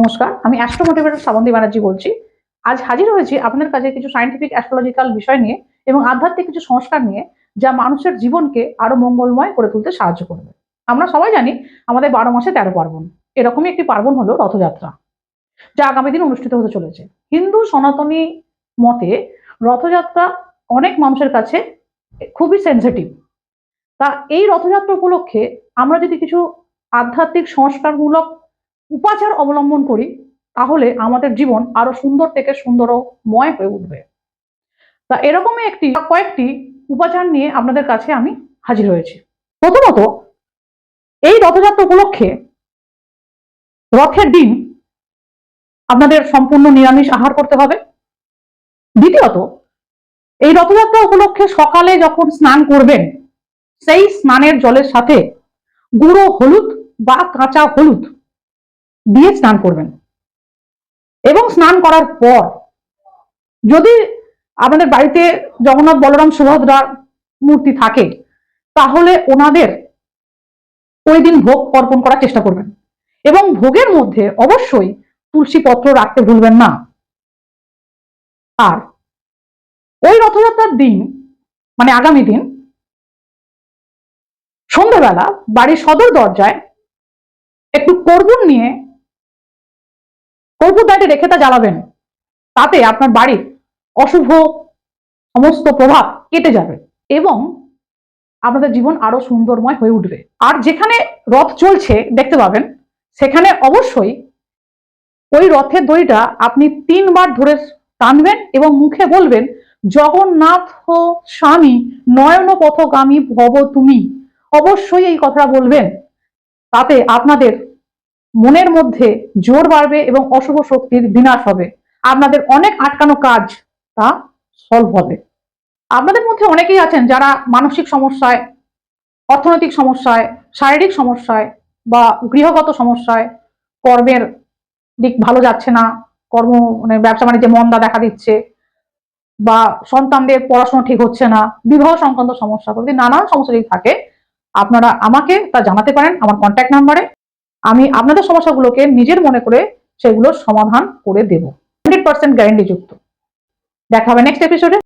নমস্কার, আমি astro motivator Srabanti Banerjee বলছি। আজ হাজির হয়েছি আপনাদের কাছে কিছু সায়েন্টিফিক অ্যাস্ট্রোলজিক্যাল বিষয় নিয়ে এবং আধ্যাত্মিক কিছু সংস্কার নিয়ে, যা মানুষের জীবনকে আরো মঙ্গলময় করে তুলতে সাহায্য করবে। আমরা সবাই জানি আমাদের ১২ মাসে ১৩ পার্বণ। এরকমই একটি পার্বণ হলো রথযাত্রা, যা আগামী দিন অনুষ্ঠিত হতে চলেছে। হিন্দু সনাতনী মতে রথযাত্রা অনেক মানুষের কাছে খুবই সেনসিটিভ। তা এই রথযাত্রা উপলক্ষে আমরা যদি কিছু আধ্যাত্মিক সংস্কারমূলক উপাচার অবলম্বন করি, তাহলে আমাদের জীবন আরো সুন্দর থেকে সুন্দরময় হয়ে উঠবে। তা এরকমই কয়েকটি উপাচার নিয়ে আপনাদের কাছে আমি হাজির হয়েছি। প্রথমত, এই রথযাত্রা উপলক্ষে রথের দিন আপনাদের সম্পূর্ণ নিরামিষ আহার করতে হবে। দ্বিতীয়ত, এই রথযাত্রা উপলক্ষে সকালে যখন স্নান করবেন, সেই স্নানের জলের সাথে গুঁড়ো হলুদ বা কাঁচা হলুদ দিয়ে স্নান করবেন। এবং স্নান করার পর যদি আমাদের বাড়িতে জগন্নাথ বলরাম সুভদ্রার মূর্তি থাকে, তাহলে ওনাদের ওই দিন ভোগ অর্পণ করার চেষ্টা করবেন। এবং ভোগের মধ্যে অবশ্যই তুলসী পত্র রাখতে ভুলবেন না। আর ওই রথযাত্রার দিন, মানে আগামী দিন সন্ধ্যাবেলা বাড়ির সদর দরজায় একটু কর্পূর নিয়ে কর্পূর দাঁড়িয়ে রেখে তা জ্বালাবেন। তাতে আপনার বাড়ির অশুভ সমস্ত প্রভাব কেটে যাবে এবং আপনাদের জীবন আরো সুন্দরময় হয়ে উঠবে। আর যেখানে রথ চলছে দেখতে পাবেন, সেখানে অবশ্যই ওই রথের দড়িটা আপনি ৩ বার ধরে টানবেন এবং মুখে বলবেন, জগন্নাথ স্বামী নয়ন পথগামী ভব তুমি। অবশ্যই এই কথাটা বলবেন। তাতে আপনাদের মনের মধ্যে জোর বাড়বে এবং অশুভ শক্তির বিনাশ হবে। আপনাদের অনেক আটকানো কাজ তা সলভ হবে। আপনাদের মধ্যে অনেকেই আছেন যারা মানসিক সমস্যায়, অর্থনৈতিক সমস্যায়, শারীরিক সমস্যায় বা গৃহগত সমস্যায়, কর্মের দিক ভালো যাচ্ছে না, মানে ব্যবসা বাণিজ্যে মন্দা দেখা দিচ্ছে, বা সন্তানদের পড়াশোনা ঠিক হচ্ছে না, বিবাহ সংক্রান্ত সমস্যা, যদি নানান সমস্যা যদি থাকে, আপনারা আমাকে তা জানাতে পারেন আমার কন্ট্যাক্ট নাম্বারে। আমি আপনাদের সমস্যাগুলোকে নিজের মনে করে সেগুলোর সমাধান করে দেব, 100% গ্যারেন্টি যুক্ত। দেখা হবে নেক্সট এপিসোডে।